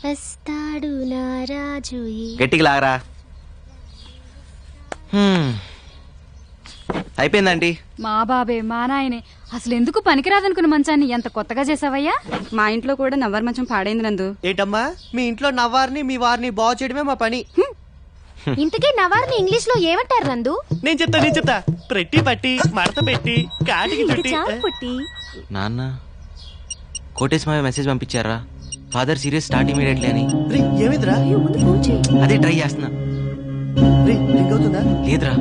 వస్తాడు నారాజు. గట్టికి లాగరా. అయిపోయిందండి. మా బాబే మా నాయనే అసలు ఎందుకు పనికిరాదనుకున్న మంచాన్ని ఎంత కొత్తగా చేసావయ్యా. మా ఇంట్లో కూడా నవ్వర్ మంచం పాడైంది నందు. ఏంటమ్మా మీ ఇంట్లో నవ్వారిని మీ వారిని బాగు చేయడమే మా పని. ఇంతకీ నవార్ని ఇంగ్లీష్ లో ఏమంటారు నందు? నేను చెప్తా ప్రట్టి పట్టి మడత పెట్టి కాటికి చుట్టి. నాన్న కోటేశ్వర మెసేజ్ పంపించారా ఫాదర్ సీరియస్ స్టార్ట్ ఇమీడియట్లీ అని. ఏమిద్రా? అదే ట్రై చేస్తున్నా. లేదురా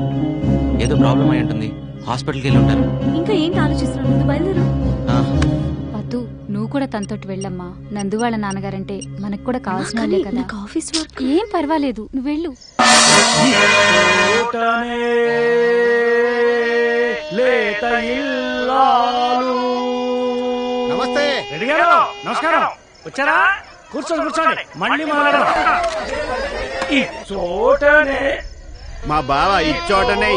ఏదో ప్రాబ్లం అయి ఉంటుంది. హాస్పిటల్కి వెళ్ళి ఉంటారు. ఇంకా ఏంటి ఆలోచిస్తున్నావు? బయలుదేరు. వద్దు నువ్వు కూడా తనతోటి వెళ్ళమ్మా. నందు వాళ్ళ నాన్నగారంటే మనకు కూడా కావాల్సిన వాళ్ళే కదా. Office work. ఏం పర్వాలేదు నువ్వు వెళ్ళు. నమస్తే రెడ్డి గారు నమస్కారం. వచ్చారా? కూర్చోండి మళ్ళీ మొదలెడదాం. ఈ చోటనే మా బావ ఇచ్చోటనే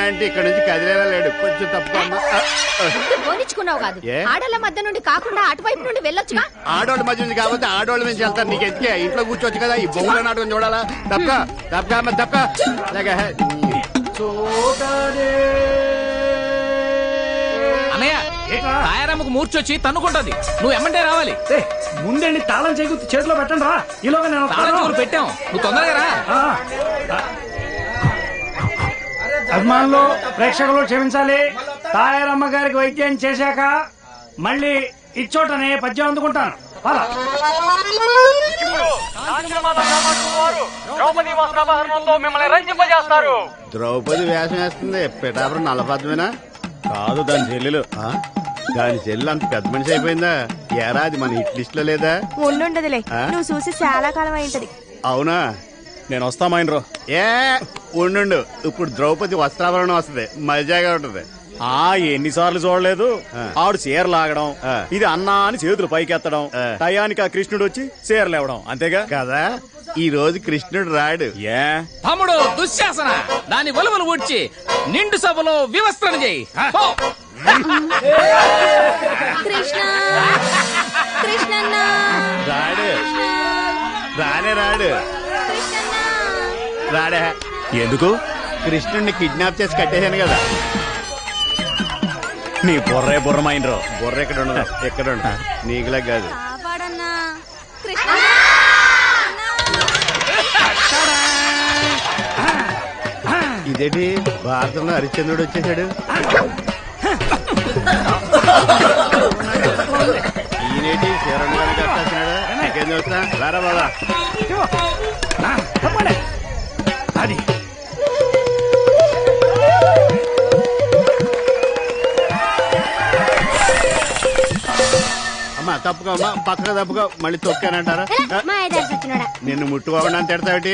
అంటే ఇక్కడ నుంచి కదిలేలా లేడు. కొంచెం తప్పుకోమ్మా. పోనిచ్చుకున్నావు కాదు. ఆడల మధ్య నుండి కాకుండా అటువైపు నుండి వెళ్ళొచ్చుగా. ఆడోళ్ళ మధ్య నుంచి కాబట్టి ఆడోళ్ళ నుంచి వెళ్తారు. నీకు ఎందుకే ఇంట్లో కూర్చోవచ్చు కదా. ఈ బొమ్మల నాటకం చూడాలా? తప్పక అన్నయ్య తాయారమ్మకు మూర్చొచ్చి తన్నుకుంటది. నువ్వు ఎమ్మంటే రావాలి. ముందండి తాళం చేకూర్చి చేతిలో పెట్టండి రా. ఈలోగా నేను తాళం చూరు పెట్టాం. నువ్వు తొందరగా రా. అభిమానులు ప్రేక్షకులు క్షమించాలి. తాయారమ్మ గారికి వైద్యం చేశాక మళ్ళీ ఇచ్చోటనే పద్యం అందుకుంటాను. ద్రౌపది వేషం వేస్తుంది. పిఠాపురం నల్లపద్మేనా? కాదు దాని చెల్లెలు. దాని చెల్లెలు అంత పెద్ద మనిషి అయిపోయిందా? ఏరాది మన హిట్ లిస్ట్ లో లేదా? ఉండుండదులే, నువ్వు చూసి చాలా కాలం అయింటది. అవునా? నేను వస్తామైనరో. ఉండు ఇప్పుడు ద్రౌపది వస్త్రాభరణం వస్తుంది. మజాగా ఉంటది. ఎన్నిసార్లు చూడలేదు. ఆడు చీర లాగడం, ఇది అన్నా అని చేతులు పైకెత్తడం, టయానికి ఆ కృష్ణుడు వచ్చి చీరలు ఇవ్వడం. అంతేగా కదా. ఈ రోజు కృష్ణుడు రాడు. తమ్ముడు దుశ్శాసన దాని వలువలు ఊడ్చి నిండు సభలో వివస్త్రణ చేయి. రాడే. ఎందుకు? కృష్ణుడిని కిడ్నాప్ చేసి కట్టేశాను కదా. నీ బుర్రమైనరో. బుర్ర ఎక్కడ ఉండదు. ఎక్కడ ఉండదు. నీకులా కాదు. ఇదేంటి భారతంలో హరిశ్చంద్రుడు వచ్చేసాడు. ఈయనేటి శివరణ్ గారికి కట్టాల్సినాడు. నాకేం చూస్తా. రారా బాబా. అది అమ్మా తప్పుకోమ్మా. పక్కగా తప్పుకో. మళ్ళీ తొక్కానంటారా? నిన్ను ముట్టుకోకుండా తిడతావుటి?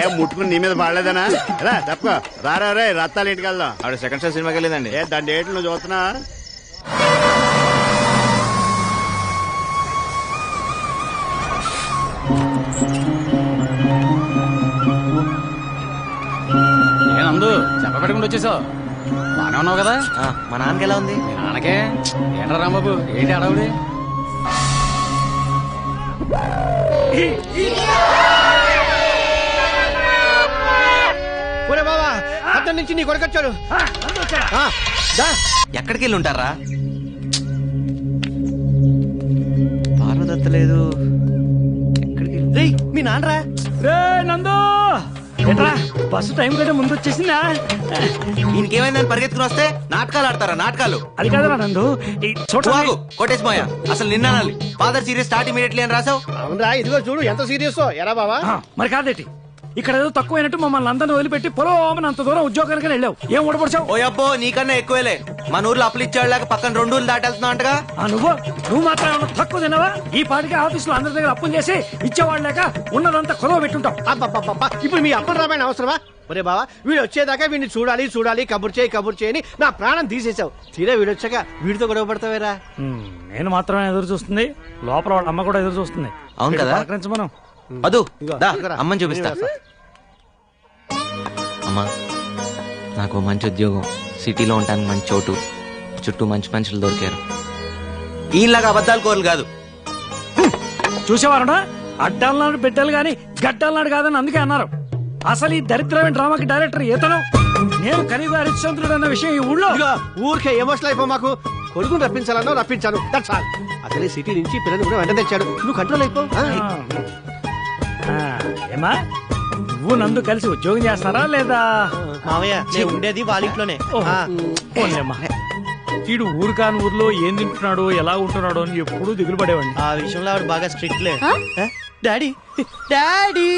ఏం ముట్టుకుని నీ మీద పడలేదనా? రా తప్పుకో. రారా రే రత్తాలు ఇంటికి వెళ్దాం. ఆవిడ సెకండ్ షో సినిమాకి వెళ్ళిందండి. దాని డేట్లు నువ్వు చూస్తున్నా? ఏనందు చెప్పబెట్టకుండా వచ్చేసావు. బానే ఉన్నావు కదా? మా నాన్నకి ఎలా ఉంది? మీ నాన్నకే ఏంట్రా రాంబాబు ఏంటి అడవుడి? బాబా అతని నుంచి నీ కొడుకొచ్చాడు. ఎక్కడికి వెళ్ళి ఉంటారా? పార్వదత్త లేదు. ఎక్కడికి? మీ నాన్నరా? రే నందు ఎట్రా బస్సు టైం కంటే ముందు వచ్చేసిందా? ఇంకేమైందని పరిగెత్తుకుని వస్తే నాటకాలు ఆడతారా? నాటకాలు అది కాదురా నందు. ఈ చోటు కోటేశ్మయ్య అసలు నిన్న ఫాదర్ సీరియస్ స్టార్ట్ ఇమీడియట్లీ అని రాసావు. అవునరా, ఇదిగో చూడు ఎంత సీరియస్. ఎరా బాబా? మరి కాదేటి ఇక్కడ ఏదో తక్కువైనట్టు మమ్మల్ని అందరిని వదిలిపెట్టి పొలం అంత దూరం ఉద్యోగానికి వెళ్ళావు. ఏం ఊడపడిచావు? ఓ అబ్బో నీకన్నా ఎక్కువేలే. మన ఊర్లో అప్పులు ఇచ్చాడు పక్కన 2 ఊర్లు దాటెళ్తున్నావు అంటగా. నువ్వు మాత్రం ఏమన్నా తక్కువ తినవా? ఈ పాటికి ఆఫీసులో అందరి దగ్గర అప్పులు చేసి ఇచ్చేవాళ్ళు లేక ఉన్నదంతా కొలవ పెట్టుంటావు. ఇప్పుడు మీ అప్పని రామాయణ అవసరమా? ఒరే బావా వీడు వచ్చేదాకా వీడిని చూడాలి కబుర్ చేయని నా ప్రాణం తీసేసావు. తీరా వీడొచ్చాక వీడితో గొడవ పడతావేరా? నేను మాత్రమే ఎదురు చూస్తుంది, లోపల వాళ్ళ అమ్మ కూడా ఎదురు చూస్తుంది. అవును కదా? మనం అదు అమ్మని చూపిస్తా. అమ్మా నాకు మంచి ఉద్యోగం, సిటీలో ఉంటానికి మంచి చోటు, చుట్టూ మంచి మనుషులు దొరికారు. ఈలాగా అబద్ధాలు కోరలు కాదు. చూసేవారునా అడ్డాలన్నాడు బిడ్డలు గాని గడ్డలన్నాడు కాదని అందుకే అన్నారు. అసలు ఈ దరిద్రమైన డ్రామాకి డైరెక్టర్ ఇతను. నేను కనీగా హరిశ్చంద్రుడు అన్న విషయం ఈ ఊళ్ళో. ఇదిగో, ఊరికే ఎమోషనల్ అయిపో మాకు. కొడుకుని రప్పించాలన్నా రప్పించాను. That's all. అసలే సిటీ నుంచి పిల్లలు కూడా వెంట తెచ్చాడు. నువ్వు కంట్రోల్ అయిపో. ఏమా నువ్వు నందు కలిసి ఉద్యోగం చేస్తారా లేదా? మావయ్య నేను ఉండేది వాళ్ళ ఇంట్లోనే. పోన్లేమ్మా. వీడు ఊరు కాని ఊర్లో ఏం తింటున్నాడో ఎలా ఉంటున్నాడో అని ఎప్పుడూ దిగులు పడేవాడిని. ఆ విషయంలో ఆవిడ బాగా స్ట్రిక్ట్ లే. డాడీ డాడీ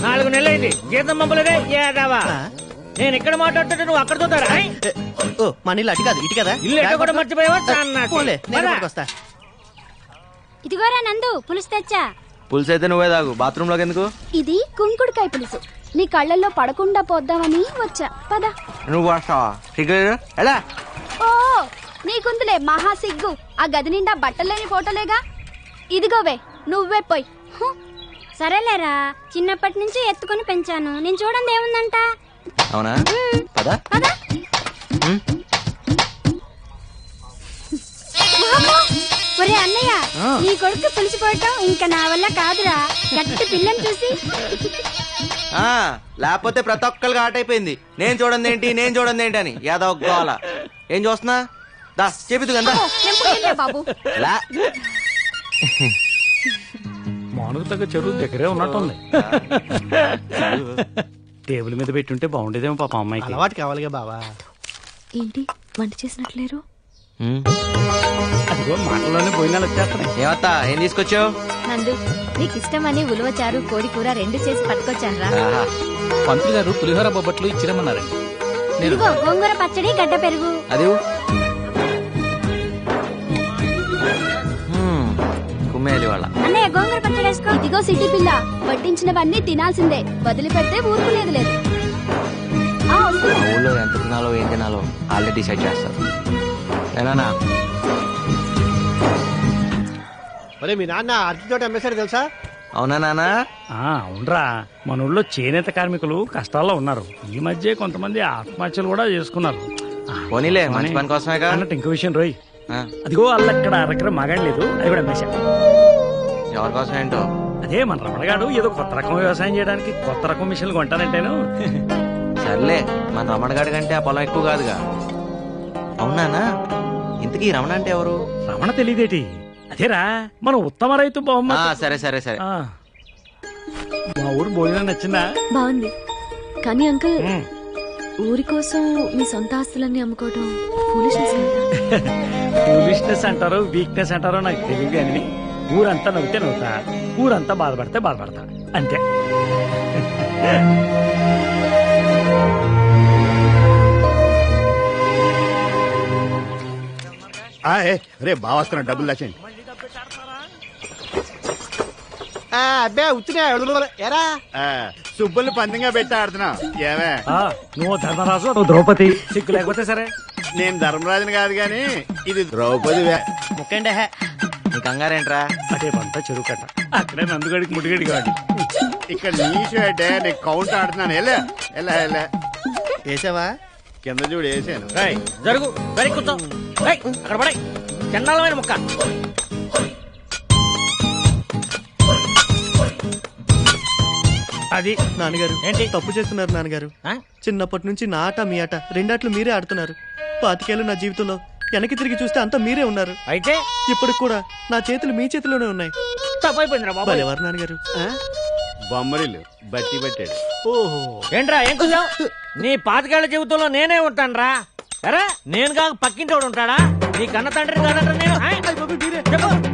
4 నెలలైంది జీతం పంపలేదే ఏదావా. నేను ఇక్కడ మాట్లాడుతుంటే నువ్వు అక్కడ చూతారా? మన ఇల్లు అటు కాదు ఇటు కదా. ఇల్లు ఎక్కడ కూడా మర్చిపోయావా? వస్తా. ఇదిగోరా నందు, పులుసు తెచ్చా. పులుసు అయితే నువ్వే తాగు. బాత్రూమ్ లోకి ఎందుకు? ఇది కుంకుడుకాయ పులుసు. నీ కళ్ళల్లో పడకుండా పోద్దామని వచ్చా. పద. నువ్వు వస్తావా? సిగ్గులేదు ఎలా? ఓ నీకుందులే మహా సిగ్గు. ఆ గది నిండా బట్టలేని ఫోటోలేగా. ఇదిగోవే నువ్వే పోయి. సరేలేరా, చిన్నప్పటి నుంచి ఎత్తుకొని పెంచాను. నేను చూడండి ఏముందంట. అవునా? పద. ఒరే అన్నయ్య, నీ కొడుకు పులిసిపోవటం ఇంకా నా వల్ల కాదురా. గట్టి పిల్లని చూసి. లేకపోతే ప్రతి ఒక్కరికి ఆట అయిపోయింది. నేను చూడండి ఏంటి, నేను చూడండి ఏంటి అని యాదవ్ గోల. ఏం చూస్తున్నా? దా చెబుతు కదా బాబు. మానుకు తగ్గ చెరువు దగ్గరే ఉన్నట్టుంది. టేబుల్ మీద పెట్టుంటే బాగుండేదేమో పాప అమ్మాయికి. అలవాటు కావాలిగా బావా. ఏంటి వంట చేసినట్లేరు? అదిగో మాటల్లోనే పోయినాలు వచ్చేస్తున్నాయి. ఏమత్తా ఏం తీసుకొచ్చావు? నందు, నీకు ఇష్టమని ఉలవచారు కోడి కూర 2 చేసి పట్టుకొచ్చాను రా. పంతులు గారు పులిహోర బొబ్బట్లు ఇచ్చిరమ్మన్నారండి. ఇదిగో గోంగూర పచ్చడి, గడ్డ పెరుగు. అది కుమ్మేది వాళ్ళ. అన్నయ్య గోంగూర పచ్చడి వేసుకో. ఇదిగో సిటీ పిల్ల, వడ్డించినవన్నీ తినాల్సిందే. వదిలిపెడితే ఊరుకునేది లేదు. ఊళ్ళో ఎంత తినాలో ఏం తినాలో వాళ్ళే డిసైడ్ చేస్తారు. ఏనా? ఒరే మీ నాన్న అరటి తోట అమ్మేశాడు తెలుసా? అవునా నానా? అవునరా, మన ఊళ్ళో చేనేత కార్మికులు కష్టాల్లో ఉన్నారు. ఈ మధ్య కొంతమంది ఆత్మహత్యలు కూడా చేసుకున్నారు. పోనీలే, మంచి పని కోసమే అన్నట్టు ఇంకో విషయం రోయ్, అదిగో వాళ్ళు అక్కడ అరకర మగాడలేదు, అది కూడా అమ్మేశా. ఎవరి కోసం ఏంటో? అదే మన రమణగాడు ఏదో కొత్త రకం వ్యవసాయం చేయడానికి కొత్త రకం మిషన్లు కొంటానంటేను. సర్లే, మన రమణగాడి కంటే ఆ పొలం ఎక్కువ కాదుగా. అవునానా? ఇంతకీ రమణ అంటే ఎవరు? రమణ తెలియదేటి? అదేరా మన ఉత్తమ రైతు బహుమతి. సరే సరే సరే. మా ఊరు భోజనం నచ్చిందా? బాగుంది. కానీ అంకుల్, ఊరి కోసం మీ సొంత ఆస్తులన్నీ అమ్ముకోవడం ఫూలిష్నెస్ అంటారో వీక్నెస్ అంటారో నాకు తెలియదు. కానీ ఊరంతా నవ్వుతే నవ్వుతా, ఊరంతా బాధపడితే బాధపడతా, అంతే. రే బాగా వస్తున్నా, డబ్బులు దాచండి. అబ్బే ఉత్తినే ఎరా సుబ్బుల్ని పందిగా పెట్టి ఆడుతున్నావు. ఏమే నువ్వు ధర్మరాజు, నువ్వు ద్రౌపది. సిగ్గు లేకపోతే సరే. నేను ధర్మరాజుని కాదు గాని ఇది ద్రౌపది. ముక్కండి నీ కంగారేంట్రా? అదే పంట చెరువు కట్ట, అక్కడే నందుగడికి ముడిగడి కాదు. ఇక్కడ నీషు అంటే నేను కౌంట్ ఆడుతున్నాను. ఎలా ఎలా ఎలా వేసావా? కింద చూడు వేసాను. జరుగు కూర్చో, అక్కడ పడాయి చండాలమైన ముక్క. అది నాన్నగారు ఏంటి తప్పు చేస్తున్నారు నాన్నగారు. చిన్నప్పటి నుంచి నా ఆట మీ ఆట రెండాట్లు మీరే ఆడుతున్నారు. 25 ఏళ్ళు నా జీవితంలో వెనక్కి తిరిగి చూస్తే అంతా మీరే ఉన్నారు. అయితే ఇప్పటికి కూడా నా చేతులు మీ చేతిలోనే ఉన్నాయి. తప్పైపోయిందిరా బాబు. ఎవరు నాన్నగారు? బొమ్మరిల్లు బట్టి పట్టాడు. ఓహో, ఏంట్రా ఏం కూర్చావు? నీ 25 ఏళ్ల జీవితంలో నేనే ఉంటాను రా. సరే, నేను కాక పక్కింటోడు ఉంటాడా? నీ కన్న తండ్రి కాదంట నేను.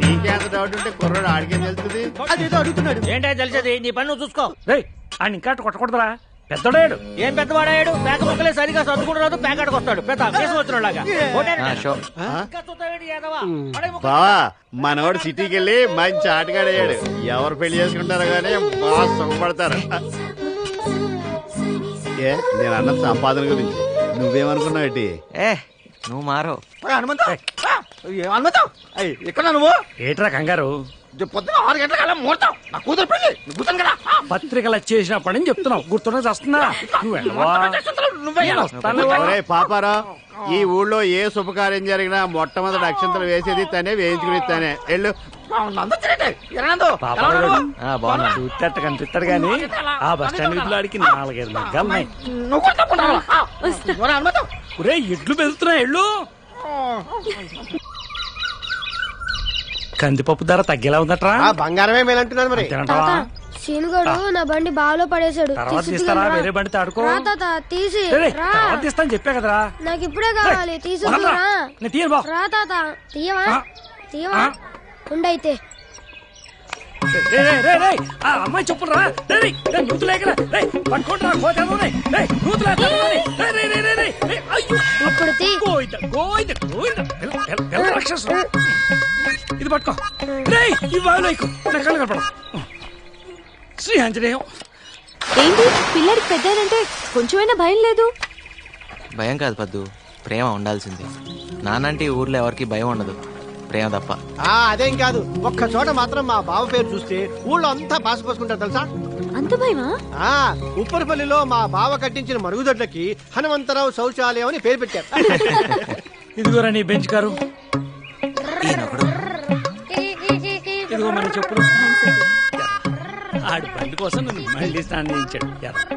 నీకేంత డౌట్ ఉంటే కుర్రాడు ఆడికేం తెలుస్తుంది? అదేదో అడుగుతున్నాడు. ఏంటో తెలిసేది, నీ పని నువ్వు చూసుకో. ఆయన ఇంకా కొట్టకూడదురా, పెద్దడాడు. ఏం పెద్దవాడాడు? పేక ముక్కలే సరిగా సర్దుకుంటున్నాడు, పేకాడికి వస్తాడు పెద్ద కేసు వచ్చినలాగా. బావా మనవాడు సిటీకి వెళ్ళి మంచి ఆటగాడయ్యాడు. ఎవరు పెళ్లి చేసుకుంటారో గానీ బాగా సుఖపడతారు. ఏ నేను అన్న సంపాదన గురించి నువ్వేమనుకున్నావు? నువ్వు మారో. ఇక్కడ నువ్వు ఏట్రా కంగారు? పొద్దున 6 గంటల ముహూర్తం. నా కూతురు పెళ్లి. పత్రికలు వచ్చేసినప్పటి నుంచి చెప్తున్నావు, గుర్తున్నా వస్తున్నా. నువ్వు నువ్వే ఒరేయ్ పాపారా, ఈ ఊళ్ళో ఏ శుభకార్యం జరిగినా మొట్టమొదటి అక్షంతలు వేసేది తనే, వేయించుకుని తనే. వెళ్ళు. బాగున్నా చూస్తేట కనిపిస్తాడు గాని ఆ బస్ స్టాండ్ వీధిలో ఆడికి 4-5 మగ్గాలున్నాయి. ఒరే ఎడ్లు పెరుగుతున్నాయి ఎళ్ళు. కందిపప్పు ధర తగ్గేలా ఉందట్రా? బంగారమే మేలంటున్నాను మరి. తినంటావా? సీనుగాడు నా బండి బాలో పడేశాడు. తర్వాత తీస్తారా? వేరే బండి తాడుకో. తీసి తర్వాత తీస్తాను చెప్పా కదరా. నాకు ఇప్పుడే కావాలి. తీసుకురా. నేను తీయను బా. రా తాత. తీయవా ఉండైతే. ఆ అమ్మాయి చెప్పులు రా. నూతు లేకరా. పట్టుకుంటారా? రాక్షసు ఇది పట్టుకో. ఈ బావిలోకు నా కళ్ళు కనపడదు. శ్రీ ఆంజనేయం. ఏంటి పిల్లడికి పెద్దానంటే కొంచెమైనా భయం లేదు? భయం కాదు పద్దు, ప్రేమ ఉండాల్సింది. నానంటే ఈ ఊర్లో ఎవరికి భయం ఉండదు, ప్రేమ తప్ప. అదేం కాదు, ఒక్క చోట మాత్రం మా బావ పేరు చూస్తే ఊళ్ళో అంతా పాసిపోసుకుంటారు తెలుసా? అంత భయమా? ఉప్పరపల్లిలో మా బావ కట్టించిన మరుగుదొడ్లకి హనుమంతరావు శౌచాలయం అని పేరు పెట్టారు. ఇదిగోరా నీ బెంచ్ కారు. ఇదిగో మన చెప్పులు. ఆడి బండి కోసం నన్ను మళ్ళీ స్నానం చేయించాడు.